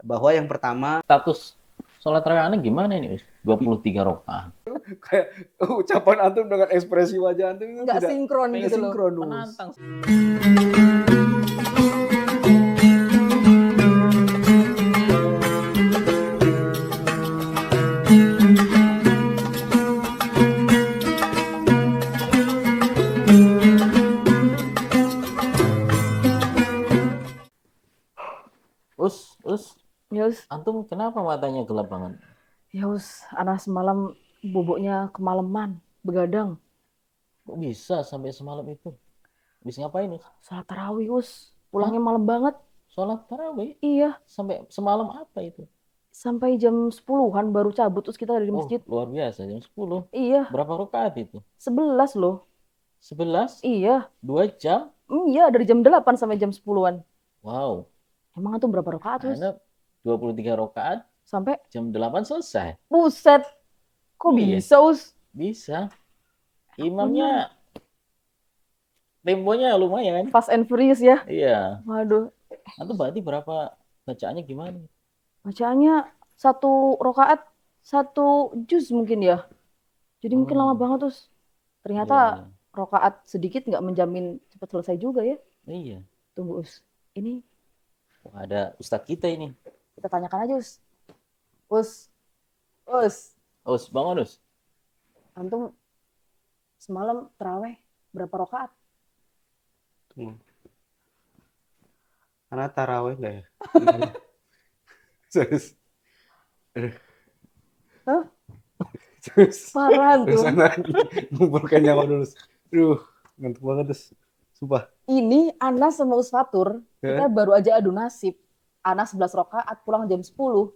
bahwa yang pertama Status sholat tarawih Anda gimana ini, Us? 23 rakaat. kayak ucapan antum dengan ekspresi wajah antum itu Nggak tidak sinkron gitu loh. sinkron, Us. Menantang. Us, Yus, antum kenapa matanya gelap banget? anak semalam boboknya kemalaman, begadang. Kok bisa sampai semalam itu? Habis ngapain, Us? Salat tarawih, pulangnya malam banget. Sholat tarawih? Iya, Sampai semalam apa itu? sampai jam 10-an baru cabut, terus kita dari Oh, masjid. luar biasa, jam 10. Iya, Berapa rakaat itu? 11 loh. 11? Iya, 2 jam? iya dari jam 8 sampai jam 10-an. Wow, Emang itu berapa rakaat, Anda 23 rakaat, Sampai, jam 8 selesai. buset, kok Iya. bisa, Bisa. Imamnya temponya lumayan. Fast and Furious ya. Iya. Waduh, Antum berarti berapa bacaannya gimana? bacaannya 1 rakaat, 1 juz mungkin ya. Jadi mungkin lama banget, Ternyata Iya, rakaat sedikit nggak menjamin cepat selesai juga ya. iya. Tunggu, Ini Wah, ada ustadz kita ini. kita tanyakan aja, Us. Us, Us, bangun, Us. antum semalam terawih berapa rakaat? Tunggu. Karena taraweh enggak ya? Terus. Hah? Terus. Parah Terus tuh. anak ngumpulkan nyawa dulu. Aduh, ngantuk banget terus. Sumpah. Ini Anas sama Usfatur, kita baru aja adu nasib. Anas 11 rakaat pulang jam 10.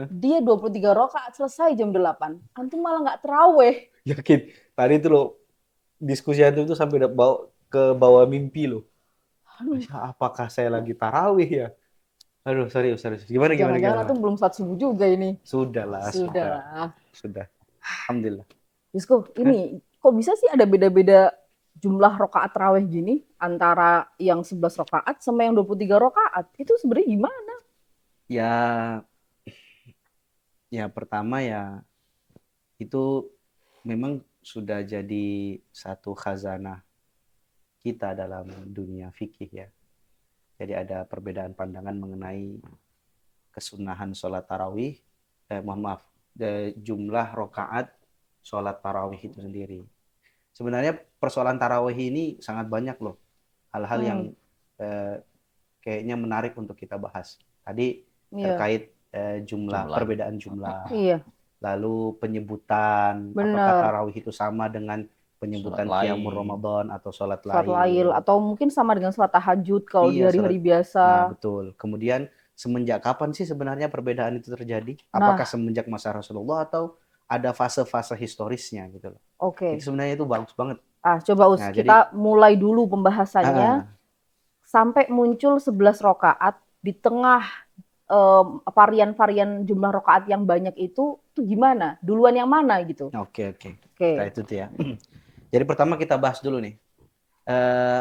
Dia 23 rakaat selesai jam 8. Antum malah nggak terawih. Yakin. Tadi itu loh, diskusi antum itu sampai bawa ke bawah mimpi loh. Apakah saya lagi tarawih ya? Aduh, serius. Gimana? Jangan-jangan antum belum sholat subuh juga ini. Sudahlah. Alhamdulillah. Yusko, ini kok bisa sih ada beda-beda jumlah rakaat tarawih gini antara yang 11 rakaat sama yang 23 rakaat? Itu sebenarnya gimana? Ya pertama ya itu memang sudah jadi satu khazanah kita dalam dunia fikih ya. Jadi ada perbedaan pandangan mengenai kesunahan sholat tarawih, jumlah rakaat sholat tarawih itu sendiri. Sebenarnya persoalan tarawih ini sangat banyak loh hal-hal yang kayaknya menarik untuk kita bahas. Tadi terkait perbedaan jumlah. Iya. Lalu penyebutan apakah tarawih itu sama dengan penyebutan qiyamul Ramadan atau sholat lail, atau mungkin sama dengan sholat tahajud kalau di hari-hari biasa. Nah, betul. Kemudian semenjak kapan sih sebenarnya perbedaan itu terjadi? Apakah semenjak masa Rasulullah atau ada fase-fase historisnya gitu loh. Oke. Itu sebenarnya itu bagus banget. Coba kita mulai dulu pembahasannya sampai muncul 11 rakaat di tengah varian-varian jumlah rakaat yang banyak itu gimana? Duluan yang mana gitu? Oke. Nah, itu tuh ya. Jadi pertama kita bahas dulu nih.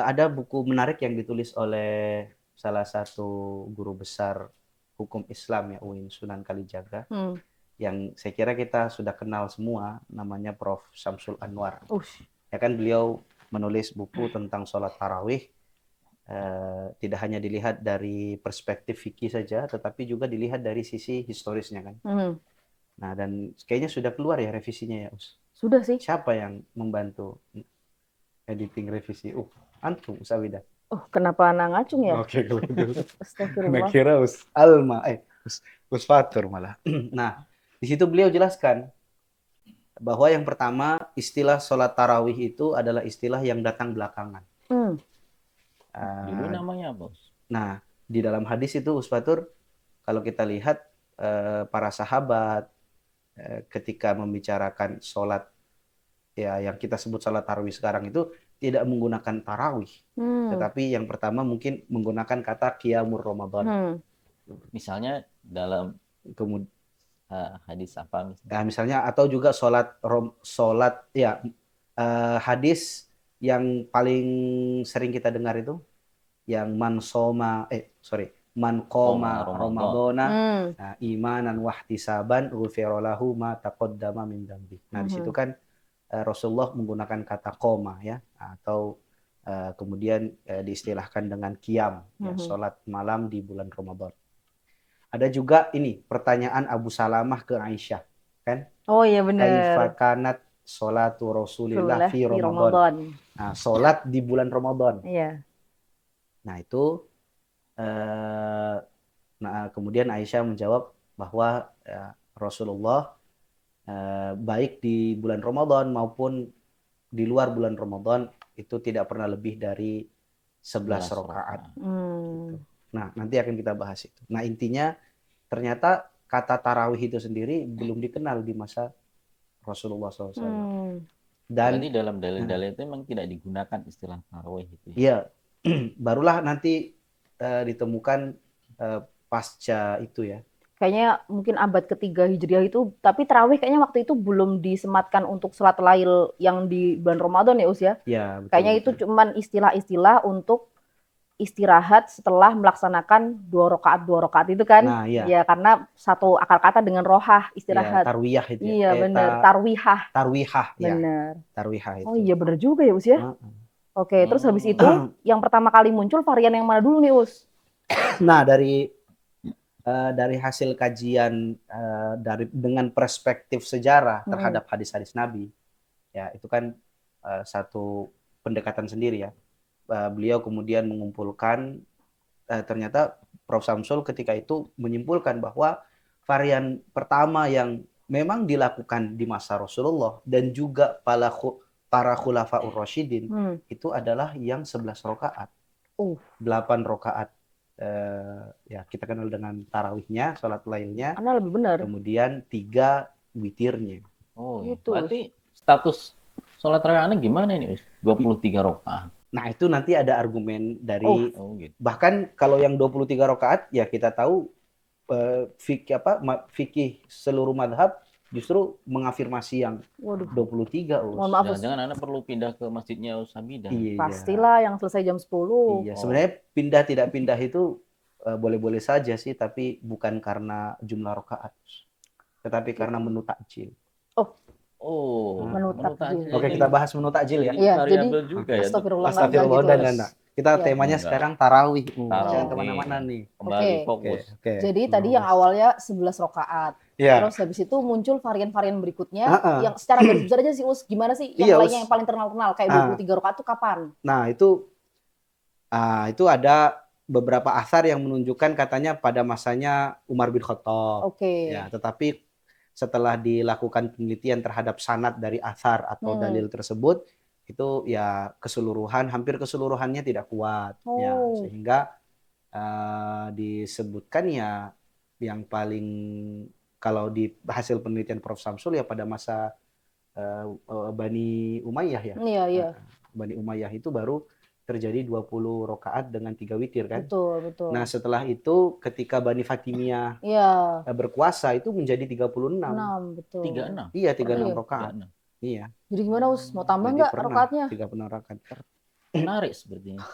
Ada buku menarik yang ditulis oleh salah satu guru besar hukum Islam ya, UIN Sunan Kalijaga. Yang saya kira kita sudah kenal semua, namanya Prof. Syamsul Anwar. Ya kan beliau menulis buku tentang sholat tarawih. Tidak hanya dilihat dari perspektif fikih saja, tetapi juga dilihat dari sisi historisnya kan. Nah, dan kayaknya sudah keluar ya revisinya ya, Us? Sudah sih. Siapa yang membantu editing revisi? Antum, Usawida. Kenapa anak ngacung ya? Oke, kalau gitu. Astagfirullah. Kira Us Fatur malah. Nah, di situ beliau jelaskan bahwa yang pertama istilah sholat tarawih itu adalah istilah yang datang belakangan. Dulu namanya apa? Nah, di dalam hadis itu Usfatur, kalau kita lihat para sahabat ketika membicarakan sholat ya yang kita sebut sholat tarawih sekarang itu tidak menggunakan tarawih, tetapi yang pertama mungkin menggunakan kata qiyamul Ramadan. Misalnya dalam hadis apa misalnya? Nah, misalnya atau juga sholat ya hadis yang paling sering kita dengar itu yang man qoma Ramadan. ramadhana Hmm. imanan wahtisaban ghufira lahu ma taqaddama min dzambi. Nah, di situ kan Rasulullah menggunakan kata qoma ya, atau kemudian diistilahkan dengan qiyam ya, salat malam di bulan Ramadan. Ada juga ini pertanyaan Abu Salamah ke Aisyah, kan? Oh iya Kaifa bener. kanat sholatu Rasulillah Rasulullah fi di Ramadan. Ramadan. Nah, sholat di bulan Ramadan. Iya. Nah, itu kemudian Aisyah menjawab bahwa Rasulullah baik di bulan Ramadan maupun di luar bulan Ramadan itu tidak pernah lebih dari 11 rakaat. Gitu. Nah, nanti akan kita bahas itu. Nah, intinya ternyata kata tarawih itu sendiri belum dikenal di masa Rasulullah SAW. Dan berarti dalam dalil-dalil itu memang tidak digunakan istilah tarawih itu ya? iya, barulah nanti ditemukan pasca itu ya. Kayaknya mungkin abad ketiga Hijriah itu, tapi tarawih kayaknya waktu itu belum disematkan untuk sholat lail yang di bulan Ramadan ya Us ya. Ya, betul, Kayaknya itu cuman istilah-istilah untuk istirahat setelah melaksanakan 2 rakaat itu kan. Nah, iya. Ya karena satu akar kata dengan rohah istirahat. Ya, tarwiyah itu ya. Iya benar, tarwihah. Tarwihah ya. Benar. Tarwihah itu. Oh iya benar juga ya Us ya. Oke, terus habis itu yang pertama kali muncul varian yang mana dulu nih Us? Nah, dari hasil kajian dengan perspektif sejarah terhadap hadis-hadis Nabi, ya itu kan satu pendekatan sendiri ya. Beliau kemudian mengumpulkan, ternyata Prof. Samsul ketika itu menyimpulkan bahwa varian pertama yang memang dilakukan di masa Rasulullah dan juga para khulafaur rasyidin itu adalah yang 11 rakaat. 8 rakaat ya kita kenal dengan tarawihnya, sholat lailnya. Karena lebih benar. Kemudian 3 witirnya. Oh, gitu. Berarti status sholat tarawihnya gimana ini? 23 rakaat. Nah, itu nanti ada argumen dari gitu. bahkan kalau yang 23 rakaat ya kita tahu fikih seluruh madhab justru mengafirmasi yang 23. Mohon maaf, Jangan-jangan Anda perlu pindah ke masjidnya Usamidah. Iya. Pastilah yang selesai jam 10. Iya, sebenarnya pindah tidak pindah itu boleh-boleh saja sih, tapi bukan karena jumlah rakaat, tetapi karena menu takjil. Menu takjil. Oke, kita bahas menu takjil ya. Iya, jadi juga ya. Astagfirullah dan kita temanya sekarang tarawih. Jangan kemana-mana nih. Kembali fokus. Jadi tadi yang awalnya 11 rakaat. Terus habis itu muncul varian-varian berikutnya yang secara garis besar aja sih Us, gimana sih yang lainnya yang paling terkenal kayak 23 rakaat itu kapan? Nah, itu ada beberapa asar yang menunjukkan katanya pada masanya Umar bin Khattab. Ya, tetapi setelah dilakukan penelitian terhadap sanad dari asar atau dalil tersebut, itu ya hampir keseluruhannya tidak kuat. Ya, sehingga disebutkan ya yang paling, kalau di hasil penelitian Prof. Samsul ya pada masa Bani Umayyah ya. Iya. Bani Umayyah itu baru terjadi 20 rakaat dengan 3 witir kan. Betul. Nah, setelah itu ketika Bani Fatimiyah berkuasa itu menjadi 36. 6, betul. 36. Iya, 36 rakaat. Iya. Jadi gimana Us? Mau tambah nggak rakaatnya? 36 rakaat. Menarik sepertinya.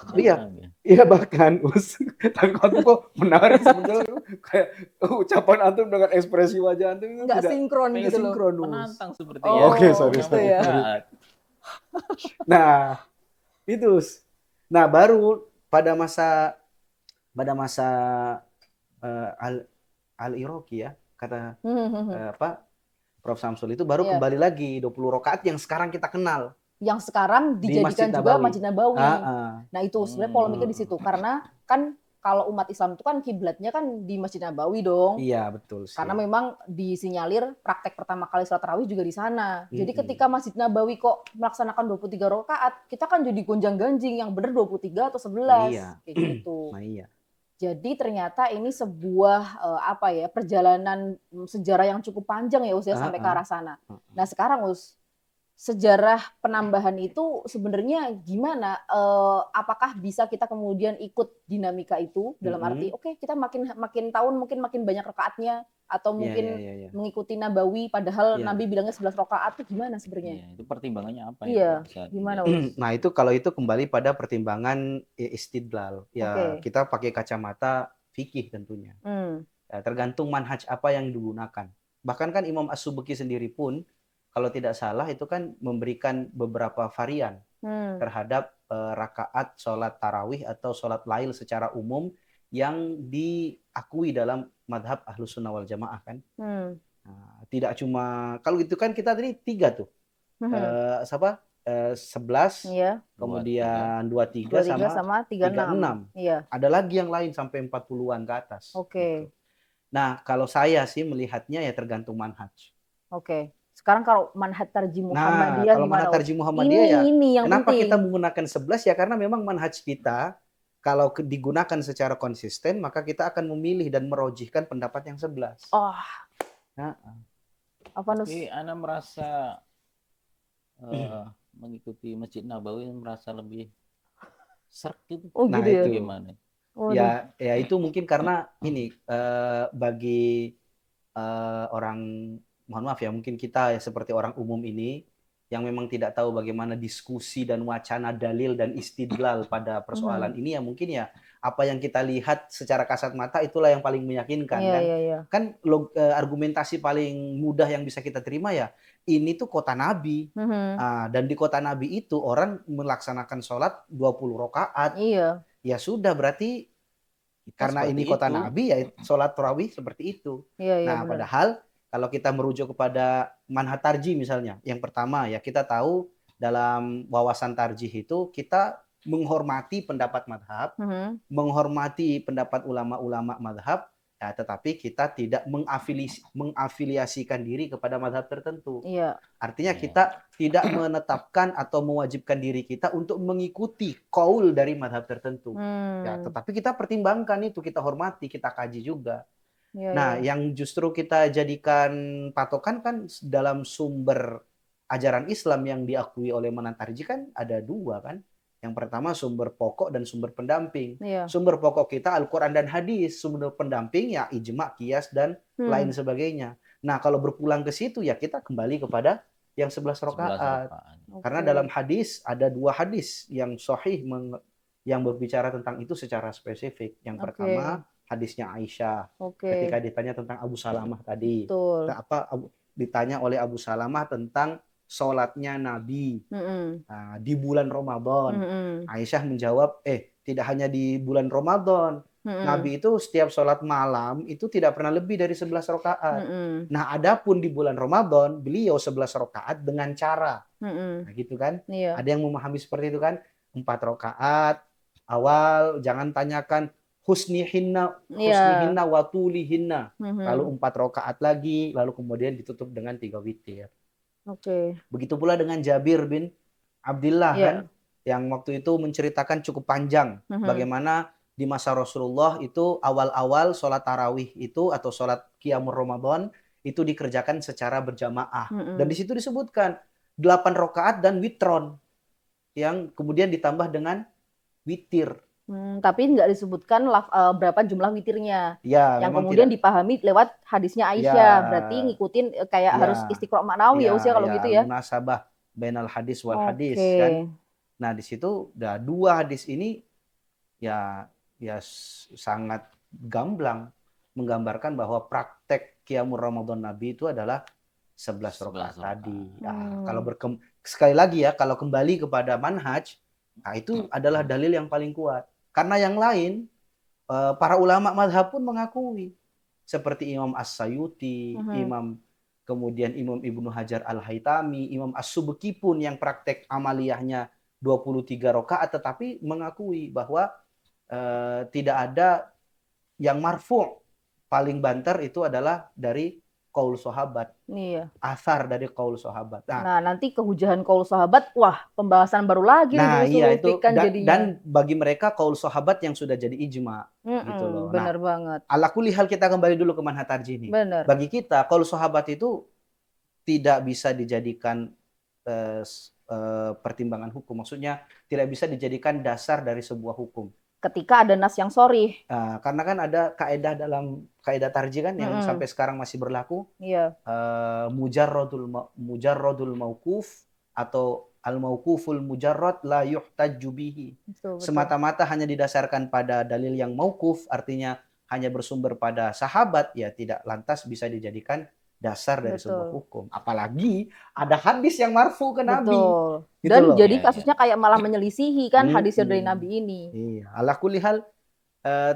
Iya bahkan Us. Tapi kok menarik sebenarnya, kayak ucapan antum dengan ekspresi wajah antum nggak sinkron gitu loh. Menantang sepertinya. Oke, sorry. Nah, itu. Nah, baru pada masa Al-Iraqi ya, kata Prof. Samsul itu baru kembali lagi 20 rakaat yang sekarang kita kenal. Yang sekarang dijadikan juga Masjid Nabawi. Nah, itu sebenarnya polemiknya di situ karena kan kalau umat Islam itu kan kiblatnya kan di Masjid Nabawi dong. Iya, betul sih. Karena memang disinyalir praktek pertama kali sholat tarawih juga di sana. Jadi ketika Masjid Nabawi kok melaksanakan 23 rakaat, kita kan jadi gonjang-ganjing yang benar 23 atau 11 kayak gitu. Nah, iya. Jadi ternyata ini sebuah perjalanan sejarah yang cukup panjang ya Us ya sampai ke arah sana. Nah, sekarang Us, sejarah penambahan itu sebenarnya gimana? Apakah bisa kita kemudian ikut dinamika itu dalam arti kita makin tahun mungkin makin banyak rakaatnya atau mungkin mengikuti Nabawi padahal Nabi bilangnya 11 rakaat itu gimana sebenarnya? Itu pertimbangannya apa ya? Gimana Us? Nah, itu kalau itu kembali pada pertimbangan istidlal. Ya, kita pakai kacamata fikih tentunya. Hmm. Ya, tergantung manhaj apa yang digunakan. Bahkan kan Imam As-Subki sendiri pun kalau tidak salah itu kan memberikan beberapa varian terhadap rakaat sholat tarawih atau sholat lail secara umum yang diakui dalam madhab Ahlus Sunnah wal Jamaah kan. Nah, tidak cuma kalau itu kan kita tadi 3 tuh. Siapa? 11, Iya. kemudian 23 23 sama sama 36. 36. Iya. Ada lagi yang lain sampai 40-an ke atas. Oke. Gitu. Nah, kalau saya sih melihatnya ya tergantung manhaj. Oke. Sekarang kalau manhaj tarjih Nah, Muhammadiyah kalau gimana, manhaj Us? tarjih Muhammadiyah ya, Ini yang kenapa penting. kita menggunakan 11 ya karena memang manhaj kita kalau digunakan secara konsisten maka kita akan memilih dan merojihkan pendapat yang 11. Oh, Nah, apa Nus? Tapi Ana merasa mengikuti Masjid Nabawi merasa lebih serk gitu. Oh, nah gitu ya. itu Gimana? ya itu mungkin karena ini bagi orang, mohon maaf ya, mungkin kita ya seperti orang umum ini yang memang tidak tahu bagaimana diskusi dan wacana dalil dan istidlal pada persoalan ini ya mungkin ya apa yang kita lihat secara kasat mata itulah yang paling meyakinkan Iya, kan. iya, iya. Kan argumentasi paling mudah yang bisa kita terima ya ini tuh kota Nabi. Dan di kota Nabi itu orang melaksanakan sholat 20 rakaat. Iya. Ya sudah berarti karena ini kota Nabi ya sholat tarawih seperti itu. Iya, iya, Nah, benar. padahal kalau kita merujuk kepada manhaj tarjih misalnya, yang pertama ya kita tahu dalam wawasan tarjih itu kita menghormati pendapat madhab, menghormati pendapat ulama-ulama madhab, ya, tetapi kita tidak mengafiliasikan diri kepada madhab tertentu. Iya. Artinya kita tidak menetapkan atau mewajibkan diri kita untuk mengikuti qaul dari madhab tertentu. Ya, tetapi kita pertimbangkan itu, kita hormati, kita kaji juga. Iya, Nah, iya. yang justru kita jadikan patokan kan dalam sumber ajaran Islam yang diakui oleh manhaj tarjih kan ada 2 kan. Yang pertama sumber pokok dan sumber pendamping. Iya. Sumber pokok kita Al-Quran dan hadis, sumber pendamping ya ijma, qiyas dan lain sebagainya. Nah, kalau berpulang ke situ ya kita kembali kepada yang 11 rakaat. Karena dalam hadis ada 2 hadis yang sahih yang berbicara tentang itu secara spesifik. Yang pertama hadisnya Aisyah. Ketika ditanya tentang Abu Salamah tadi. Betul. Ditanya oleh Abu Salamah tentang sholatnya Nabi di bulan Ramadan. Aisyah menjawab, tidak hanya di bulan Ramadan. Nabi itu setiap sholat malam itu tidak pernah lebih dari 11 rakaat. Nah, adapun di bulan Ramadan, beliau 11 rakaat dengan cara. Nah, gitu kan? Iya. Ada yang memahami seperti itu kan? 4 rakaat awal, jangan tanyakan husnihinna wa tulihinna. Lalu 4 rakaat lagi, lalu kemudian ditutup dengan 3 witir. Begitu pula dengan Jabir bin Abdullah kan, yang waktu itu menceritakan cukup panjang bagaimana di masa Rasulullah itu awal-awal sholat tarawih itu atau sholat qiyamul Ramadan itu dikerjakan secara berjamaah. Dan di situ disebutkan 8 rakaat dan witron yang kemudian ditambah dengan witir. Tapi nggak disebutkan berapa jumlah witirnya. Ya, yang kemudian dipahami lewat hadisnya Aisyah. Berarti ngikutin kayak harus istiqra' maknawi ya Usia kalau gitu ya. Munasabah bainal hadis wal hadis kan. Nah, di situ 2 hadis ini ya sangat gamblang menggambarkan bahwa praktek qiyamul Ramadan Nabi itu adalah 11 rakaat tadi. Kalau sekali lagi ya, kalau kembali kepada manhaj, nah itu adalah dalil yang paling kuat. Karena yang lain, para ulama madhab pun mengakui. Seperti Imam As-Sayuti, kemudian Imam Ibnu Hajar Al-Haytami, Imam As-Subki pun yang praktek amaliyahnya 23 rakaat, tetapi mengakui bahwa tidak ada yang marfu'. Paling banter itu adalah dari qaul sahabat. Iya. Asar dari qaul sahabat. Nah, nanti kehujahan qaul sahabat, wah pembahasan baru lagi itu dan bagi mereka qaul sahabat yang sudah jadi ijma gitu loh. Benar banget. Ala kulli hal kita kembali dulu ke manhaj tarjih ini. Benar. Bagi kita qaul sahabat itu tidak bisa dijadikan pertimbangan hukum. Maksudnya tidak bisa dijadikan dasar dari sebuah hukum. Ketika ada nas yang sharih. Karena kan ada kaedah dalam kaedah tarjih kan yang sampai sekarang masih berlaku. Iya. Mujarradul mauquf atau al-mauquful mujarrad la yuhtajju bihi. Semata-mata hanya didasarkan pada dalil yang mauquf, artinya hanya bersumber pada sahabat, ya tidak lantas bisa dijadikan dasar dari sebuah Betul. hukum. Apalagi ada hadis yang marfu ke Nabi. Betul. Gitu Dan loh. jadi Iya, kasusnya kayak malah menyelisihi kan hadisnya dari Mm-mm. Nabi ini. Iya, ala kulli hal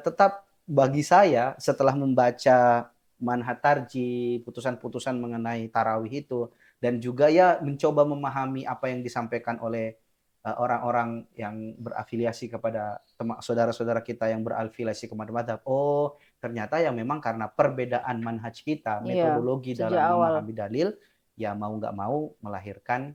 tetap bagi saya setelah membaca manhaj tarjih, putusan-putusan mengenai tarawih itu, dan juga ya mencoba memahami apa yang disampaikan oleh orang-orang yang berafiliasi kepada saudara-saudara kita yang berafiliasi kepada madhab. Oh, ternyata ya memang karena perbedaan manhaj kita, Iya, metodologi sejak dalam awal. memahami dalil, ya mau nggak mau melahirkan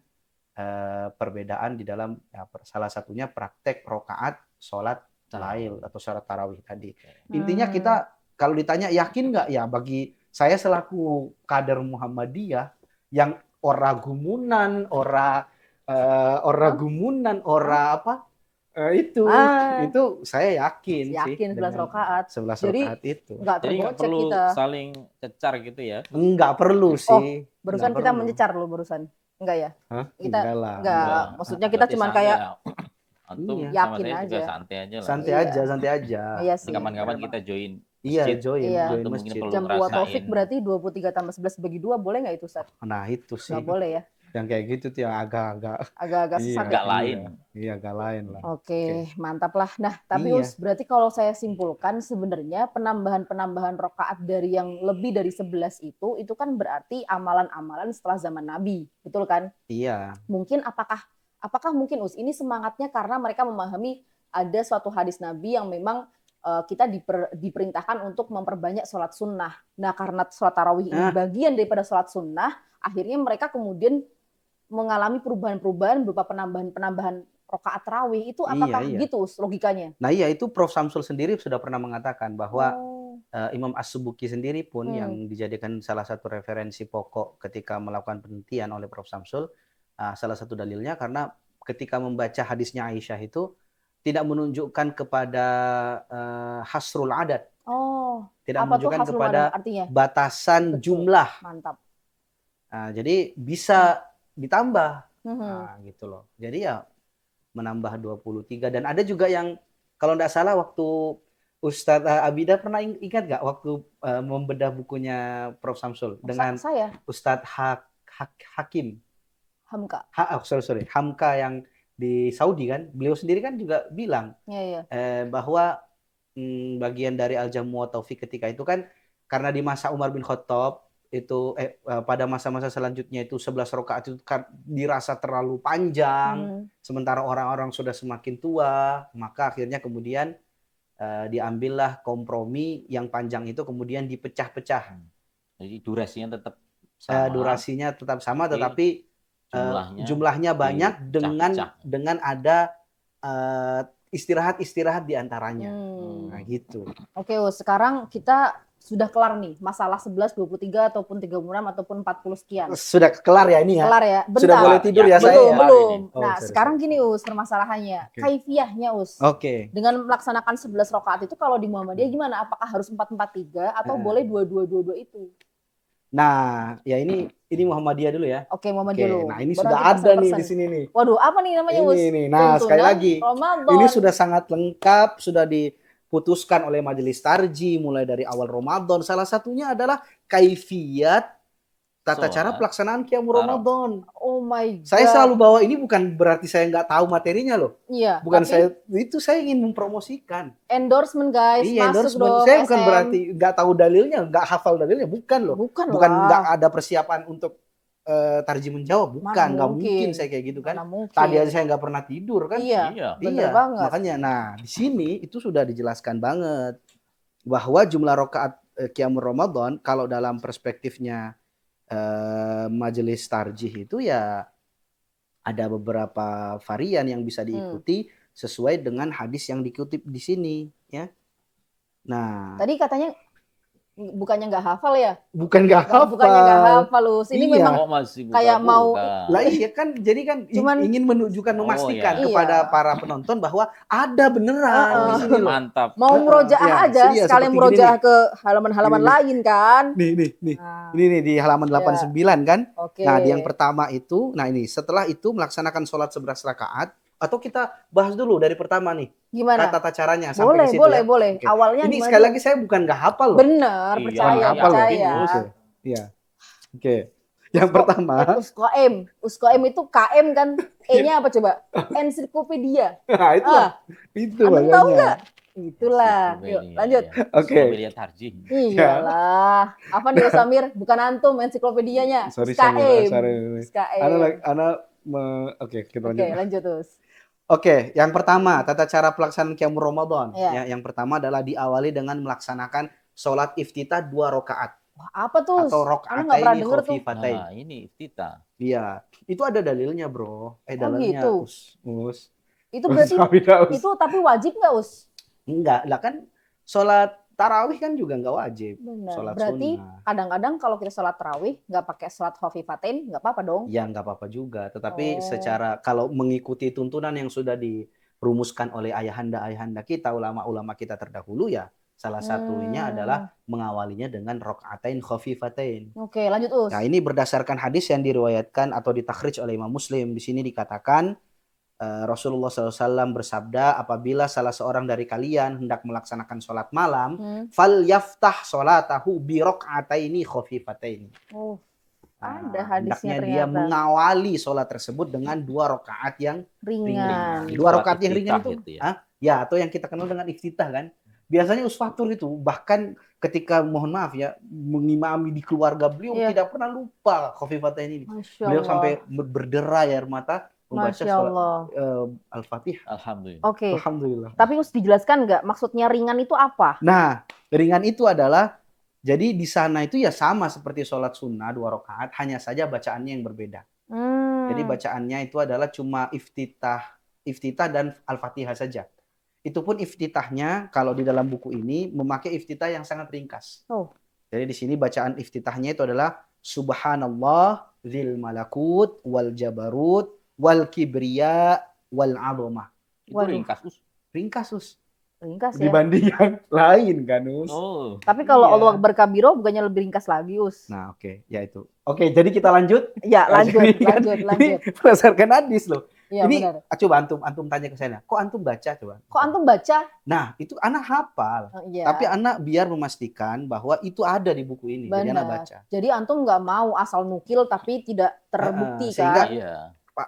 perbedaan di dalam ya, salah satunya praktek rokaat sholat lail atau sholat tarawih tadi. Intinya kita kalau ditanya yakin nggak, ya bagi saya selaku kader Muhammadiyah yang ora gumunan, ora apa itu saya yakin sih Yakin 11 dengan rakaat. 11 Jadi rakaat itu. nggak Jadi nggak tergocek perlu kita. saling cecar gitu ya. Nggak perlu sih. Barusan Nggak kita perlu. mencecar loh barusan. Enggak ya? Hah? Kita Enggak lah. enggak. Maksudnya kita Berarti cuman sama kayak ya. Antum Iya. sama Yakin saya juga aja. santai aja lah. Santai Iya. aja, santai aja. iya sih. Kapan-kapan kita join Iya, masjid. join Iya. join Antum mungkin masjid. perlu Jam buat ngerasain. Taufik berarti 23 tambah 11 bagi 2 boleh nggak itu, Ustaz? Nah, itu sih. Nggak boleh ya? Yang kayak gitu tuh yang agak-agak Agak-agak iya, sesat Agak ya? lain. Iya, agak lain lah. Oke, mantap lah. Nah, tapi Iya. Us, berarti kalau saya simpulkan sebenarnya penambahan-penambahan rokaat dari yang lebih dari 11 itu kan berarti amalan-amalan setelah zaman Nabi. Betul kan? Iya. Mungkin apakah mungkin Us ini semangatnya karena mereka memahami ada suatu hadis Nabi yang memang kita diperintahkan untuk memperbanyak sholat sunnah. Nah, karena sholat tarawih ini bagian daripada sholat sunnah, akhirnya mereka kemudian mengalami perubahan-perubahan berupa penambahan rokaat tarawih. Itu apakah Iya. gitu Us, logikanya? Nah, iya itu Prof Samsul sendiri sudah pernah mengatakan bahwa Oh. Imam As-Subuki sendiri pun yang dijadikan salah satu referensi pokok ketika melakukan penelitian oleh Prof Samsul, salah satu dalilnya karena ketika membaca hadisnya Aisyah itu tidak menunjukkan kepada hasrul adat. Oh. Tidak Apa tuh menunjukkan hasrul kepada adat artinya? batasan Betul. jumlah. Mantap. Jadi bisa ditambah. Mhm. Gitu loh. Jadi ya menambah 23 dan ada juga yang kalau tidak salah waktu Ustadz Abida pernah ingat nggak waktu membedah bukunya Prof Samsul dengan Saya Ustadz Hakim Hamka. sorry Hamka yang di Saudi kan, beliau sendiri kan juga bilang Iya. bahwa bagian dari Al-Jamu wa Taufik ketika itu kan karena di masa Umar bin Khattab itu pada masa-masa selanjutnya itu 11 rakaat itu kan dirasa terlalu panjang, sementara orang-orang sudah semakin tua, maka akhirnya kemudian diambillah kompromi yang panjang itu kemudian dipecah-pecah. Jadi durasinya tetap sama. Durasinya tetap sama tetapi jumlahnya banyak dengan ada istirahat-istirahat di antaranya. Nah, gitu. Oke, sekarang kita sudah kelar nih masalah 11, 23 ataupun 36 ataupun 40 sekian. Sudah kelar ya ini ya? Kelar ya. Bentar. Sudah boleh tidur ya saya? Belum. Oh, Nah, sekarang gini Us, permasalahannya. Kaifiyahnya Us. Oke. Dengan melaksanakan 11 rakaat itu kalau di Muhammadiyah gimana? Apakah harus 4-4-3 atau boleh 2-2-2-2 itu? Nah, ya ini Muhammadiyah dulu ya. Oke, Muhammadiyah dulu. Nah, ini sudah ada nih di sini nih. Waduh, apa nih namanya Us? Ini. Nah, sekali lagi. Ramadan. Ini sudah sangat lengkap, sudah diputuskan oleh Majelis Tarjih mulai dari awal Ramadan. Salah satunya adalah kaifiyat tata cara pelaksanaan Qiyamul Ramadan. Oh my God. Saya selalu bawa ini bukan berarti saya nggak tahu materinya loh. Iya. Bukan saya ingin mempromosikan. Endorsement guys, iya, masuk endorsement. dong. Saya bukan berarti nggak tahu dalilnya, nggak hafal dalilnya, bukan loh. Bukan nggak ada persiapan untuk tarjih menjawab, bukan, nggak mungkin saya kayak gitu kan. Tadi aja saya nggak pernah tidur kan. Iya. Bener banget. Makanya, nah di sini itu sudah dijelaskan banget bahwa jumlah rakaat Qiyamul Ramadan kalau dalam perspektifnya Majelis Tarjih itu ya ada beberapa varian yang bisa diikuti sesuai dengan hadis yang dikutip di sini ya. Nah, tadi katanya bukannya nggak hafal ya? Bukan nggak hafal. Bukannya nggak hafal lu. Ini memang masih kayak mau lah iya kan, jadi kan ingin menunjukkan, memastikan kepada para penonton bahwa ada beneran di sini loh. Mantap. Mau murojaah aja, sekali murojaah ke halaman-halaman lain kan. Nih. Ini nih di halaman 89 kan. Oke. Nah, di yang pertama itu, nah ini setelah itu melaksanakan sholat 11 rakaat Atau kita bahas dulu dari pertama nih, Gimana? tata caranya sampai ke situ Boleh, ya. boleh. Oke. Awalnya Ini gimana sekali dulu? lagi saya bukan nggak hafal loh. Bener, Iya, percaya, iya, Hafal loh. percaya. Oke. Iya. Oke. Yang pertama, Uskoem. Uskoem itu KM kan? E-nya apa coba? Ensiklopedia. nah Ah, itu antum tahu makanya. nggak? Itulah. Yuk, lanjut. Oke. Ensiklopedia Tarjih. Ya. Iyalah. Apa nih Usamir? Bukan antum ensiklopedianya. Sorry. Uskaem. Anak, Uskaem. oke, kita Oke, lanjut. lanjut terus. Oke, yang pertama, tata cara pelaksanaan Qiyamul Ramadan. Ya. Ya, yang pertama adalah diawali dengan melaksanakan sholat iftitah 2 rakaat Wah, apa tuh? atau Anak nggak pernah rakaataini denger tuh. khafifatain. Nah, ini iftitah. Iya, itu ada dalilnya, Bro. Oh Dalilnya, gitu. Us. Itu berarti Us. itu tapi wajib nggak, Us? Enggak, lah kan sholat tarawih kan juga nggak wajib. Benar. Sholat Berarti sunnah. kadang-kadang kalau kita sholat tarawih nggak pakai sholat khafifatain nggak apa-apa dong? Ya nggak apa-apa juga. Tetapi Oh. secara kalau mengikuti tuntunan yang sudah dirumuskan oleh ayahanda kita, ulama-ulama kita terdahulu ya, salah satunya adalah mengawalinya dengan rakaatain khafifatain. Oke, lanjut Us. Nah, ini berdasarkan hadis yang diriwayatkan atau ditakhrij oleh Imam Muslim. Di sini dikatakan Rasulullah SAW bersabda, apabila salah seorang dari kalian hendak melaksanakan sholat malam, fal yaftah sholatahu bi raka'ataini khafifataini. Oh, ada hadisnya hendaknya ternyata. dia mengawali sholat tersebut dengan 2 rakaat yang ringan. 2 rakaat yang ringan itu, gitu ya. Ya, atau yang kita kenal dengan iftitah kan. Biasanya usfatur itu bahkan ketika mohon maaf ya mengimami di keluarga beliau tidak pernah lupa khafifatain ini. Beliau sampai berderai air mata membaca sholat Al-Fatihah. Alhamdulillah. Oke. Alhamdulillah. Tapi Us dijelaskan nggak maksudnya ringan itu apa? Nah, ringan itu adalah jadi di sana itu ya sama seperti sholat sunnah 2 rakaat, hanya saja bacaannya yang berbeda. Jadi bacaannya itu adalah cuma iftitah dan Al-Fatihah saja. Itu pun iftitahnya kalau di dalam buku ini memakai iftitah yang sangat ringkas. Oh. Jadi di sini bacaan iftitahnya itu adalah Subhanallah dzil malakut wal jabarut wal kibriya wal azamah. Itu ringkas, Us. Ringkas, Us. Ringkas ya. Dibanding yang lain kan, Us. Oh. Tapi kalau Allah Akbar kabiro bukannya lebih ringkas lagi, Us. Nah, oke, ya itu. Oke, jadi kita lanjut. Ya, lanjut. Ini berdasarkan hadis loh. Ya, ini benar. Coba antum tanya ke saya. Kok antum baca coba? Kok antum baca? Nah, itu anak hafal. Iya. Tapi anak biar memastikan bahwa itu ada di buku ini. Benar. Jadi anak baca. Jadi antum nggak mau asal nukil tapi tidak terbukti sehingga, kan? Iya.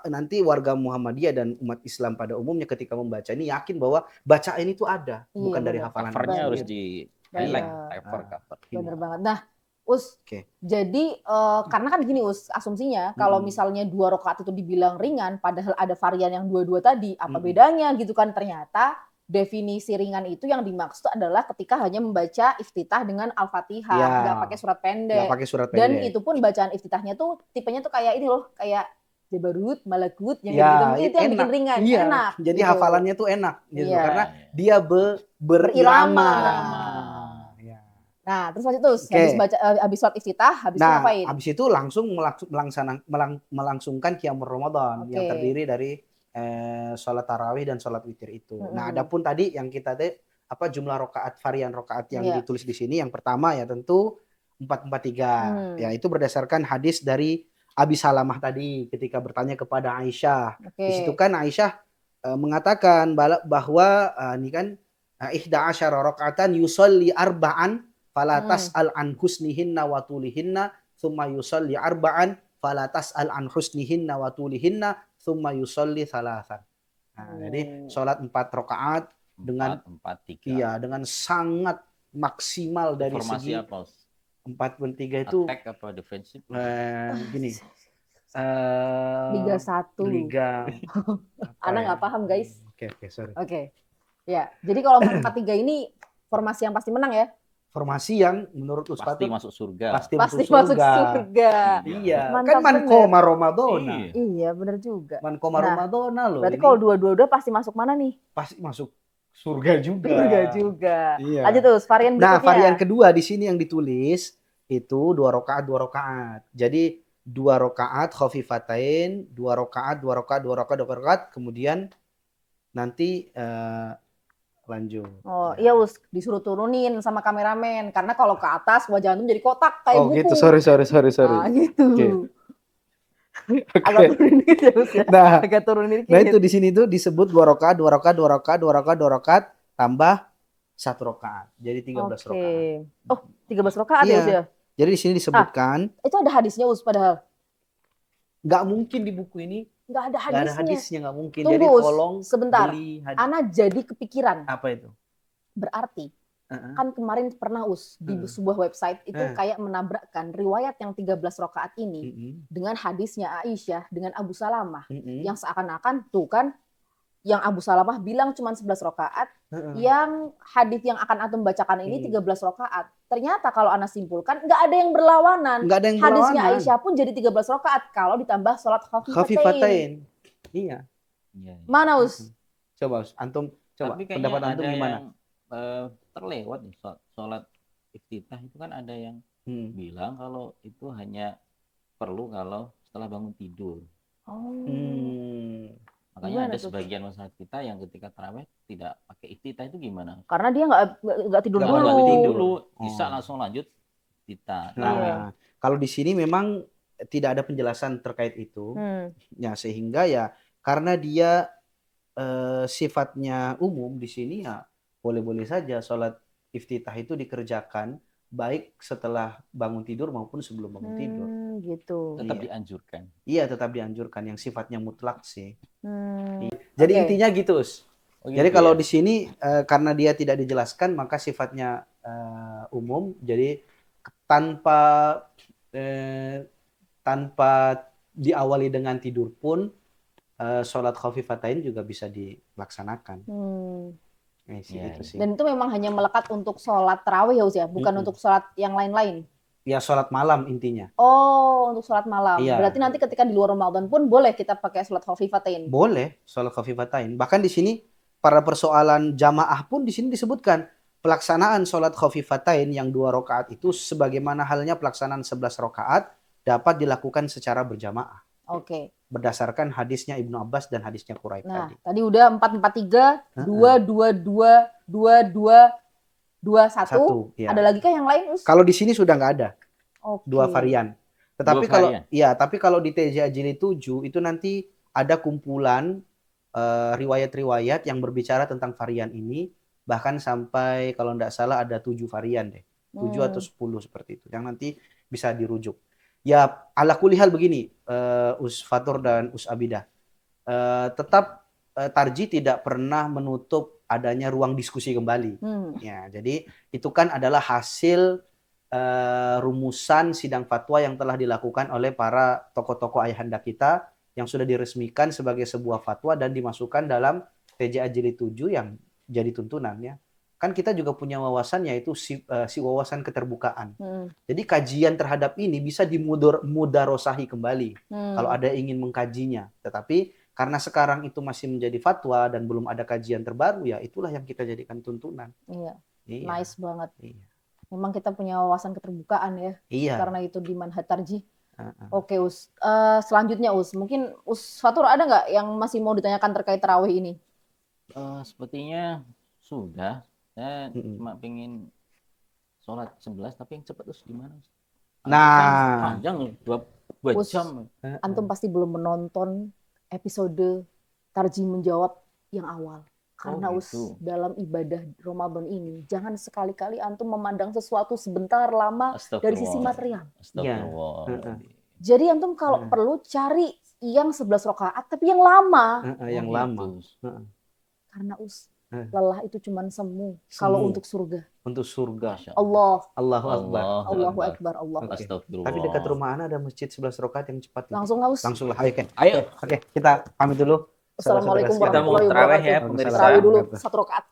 Nanti warga Muhammadiyah dan umat Islam pada umumnya ketika membaca ini yakin bahwa bacaan itu ada, bukan dari hafalan. Covernya harus di highlight, cover. Bener banget. Nah, Us, jadi karena kan gini Us, asumsinya kalau misalnya 2 rakaat itu dibilang ringan, padahal ada varian yang 2-2 tadi, apa bedanya gitu kan? Ternyata definisi ringan itu yang dimaksud adalah ketika hanya membaca iftitah dengan Al-Fatihah, nggak pakai surat pendek. Nggak pakai surat pendek. Dan itu pun bacaan iftitahnya tuh tipenya tuh kayak ini loh, kayak Jabarut, Malakut, yang gitu, itu yang bikin ringan, enak. Jadi gitu. hafalannya tuh enak, gitu, karena dia berirama. Nah, terus lanjut terus, habis sholat iftitah, habis itu ngapain? Habis itu langsung melangsungkan Qiyamul Ramadan yang terdiri dari sholat tarawih dan sholat witir itu. Nah, adapun tadi yang kita jumlah rakaat, varian rakaat yang ditulis di sini, yang pertama ya tentu 443. Ya, itu berdasarkan hadis dari Abi Salamah tadi ketika bertanya kepada Aisyah. Di situ kan Aisyah mengatakan bahwa ini kan 11 rakaatan yusolli arba'an fala tas'al an husnihinna wa tulihinna thumma yusolli arba'an fala tas'al an husnihinna wa tulihinna thumma yusolli salasan. Nah, jadi sholat 4 rakaat dengan 443. Iya, dengan sangat maksimal dari Informasi segi apa? 443 itu attack apa defensif? Gini. Liga 1. Liga. Anak nggak paham, guys. Oke, sorry. Oke. Ya, jadi kalau 443 ini formasi yang pasti menang ya? Formasi yang menurut Ustaz pasti masuk surga. Pasti masuk surga. Iya. Kan man koma Ramadona. Iya, benar juga. Man koma Ramadona loh. Berarti kalau 222 pasti masuk mana nih? Pasti masuk surga juga. Surga juga. Iya. Lanjut terus varian berikutnya. Nah, varian kedua di sini yang ditulis itu 2 rakaat. Jadi 2 rakaat khafifatain, 2 rakaat, kemudian nanti lanjut. Oh, iya Us, disuruh turunin sama kameramen karena kalau ke atas wajah antum jadi kotak kayak buku. Oh, gitu. Sorry. Ah, gitu. Agak turun dikit ya Us ya. Nah, Agak turun dikit. nah itu di sini tuh disebut 2 rakaat, 2 rakaat, 2 rakaat, 2 rakaat, 2 rakaat tambah 1 rakaat. Jadi 13 Oke. rakaat. Oh, 13 rakaat ya Us Iya. ya. Jadi di sini disebutkan Itu ada hadisnya Us padahal. nggak mungkin di buku ini Nggak ada nggak ada hadisnya. hadisnya, nggak mungkin. Tunggu, Jadi Us. tolong Sebentar. beli hadis. Ana jadi kepikiran. Apa itu? Berarti Heeh. kan kemarin pernah Us di sebuah website itu kayak menabrakkan riwayat yang 13 rakaat ini Mm-mm. dengan hadisnya Aisyah dengan Abu Salamah Mm-mm. yang seakan-akan tuh kan yang Abu Salamah bilang cuma 11 rakaat, Heeh. yang hadis yang akan antum bacakan ini 13 Hmm. rakaat. Ternyata kalau Ana simpulkan nggak ada yang berlawanan. Nggak ada yang Hadisnya berlawanan. Aisyah pun jadi 13 rakaat kalau ditambah sholat khafifatain. Khafifatain. Iya. Iya, iya. Mana Us? Coba Us, antum coba Tapi kayaknya pendapat antum ada gimana? yang terlewat nih sholat iftitah itu kan ada yang bilang kalau itu hanya perlu kalau setelah bangun tidur. Oh. Makanya Gimana ada tuh? sebagian masyarakat kita yang ketika tarawih tidak pakai iftitah itu gimana? Karena dia nggak tidur Nggak dulu. bangun tidur. Dulu bisa Oh. langsung lanjut iftitah. Nah, Iya. kalau di sini memang tidak ada penjelasan terkait itu. Ya sehingga ya karena dia sifatnya umum di sini ya boleh-boleh saja sholat iftitah itu dikerjakan baik setelah bangun tidur maupun sebelum bangun tidur. Gitu. Tetap Iya. dianjurkan. Iya, tetap dianjurkan yang sifatnya mutlak sih. Hmm. Jadi Oke. intinya gitu, Us. Oh, Jadi gitu kalau ya? di sini karena dia tidak dijelaskan maka sifatnya umum. Jadi tanpa tanpa diawali dengan tidur pun sholat khafifatain juga bisa dilaksanakan. Iya, Itu iya. sih. Dan itu memang hanya melekat untuk sholat tarawih ya Us ya, bukan untuk sholat yang lain-lain. Ya sholat malam intinya. Oh, untuk sholat malam. Iya. Berarti nanti ketika di luar Ramadan pun boleh kita pakai sholat khafifatain. Boleh sholat khafifatain. Bahkan di sini pada persoalan jamaah pun di sini disebutkan pelaksanaan sholat khafifatain yang 2 rakaat itu sebagaimana halnya pelaksanaan 11 rakaat dapat dilakukan secara berjamaah. Oke. Berdasarkan hadisnya Ibnu Abbas dan hadisnya Quraib Nah, tadi. tadi udah 443, 222, 22, 21. Satu, ya. Ada lagi kah yang lain, Us? Kalau di sini sudah nggak ada. Oke. 2 varian. Tetapi 2 kalau varian. tapi kalau di TJ Jilid 7 itu nanti ada kumpulan riwayat-riwayat yang berbicara tentang varian ini, bahkan sampai kalau tidak salah ada 7 varian deh. 7 atau 10 seperti itu. Yang nanti bisa dirujuk. Ya ala kulihal begini, Us Fatur dan Us Abidah. Tetap Tarji tidak pernah menutup adanya ruang diskusi kembali. Ya, jadi itu kan adalah hasil rumusan sidang fatwa yang telah dilakukan oleh para tokoh-tokoh ayahanda kita yang sudah diresmikan sebagai sebuah fatwa dan dimasukkan dalam TJ Jilid 7 yang jadi tuntunan ya. Kan kita juga punya wawasan yaitu si wawasan keterbukaan. Jadi kajian terhadap ini bisa dimudarosahi kembali kalau ada yang ingin mengkajinya. Tetapi karena sekarang itu masih menjadi fatwa dan belum ada kajian terbaru ya itulah yang kita jadikan tuntunan. Iya. Iya. Nice banget. Iya. Memang kita punya wawasan keterbukaan ya. Iya. Karena itu di manhaj tarjih. Oke Us. Selanjutnya Us, mungkin Us Fatur ada nggak yang masih mau ditanyakan terkait tarawih ini? Sepertinya sudah. Saya cuma pengen sholat 11 tapi yang cepat terus gimana? Nah, panjang 2 jam. Antum pasti belum menonton episode Tarji menjawab yang awal. Karena gitu. dalam ibadah Ramadan ini jangan sekali-kali antum memandang sesuatu sebentar lama dari sisi material. Astagfirullah. Jadi antum kalau perlu cari yang 11 rakaat tapi yang lama. yang lama. Karena lelah itu cuma semu kalau untuk surga. Untuk surga. Allahu Akbar. Allahu Akbar. Allahu Akbar. Astagfirullah. Tapi dekat rumah Ana ada masjid 11 rakaat yang cepat. Langsung lah Us. Langsung lah. Ayo. Oke, kita pamit dulu. Assalamualaikum Kita mau warahmatullahi tarawih ya, wabarakatuh. pemirsa. Tarawih dulu 1 rakaat.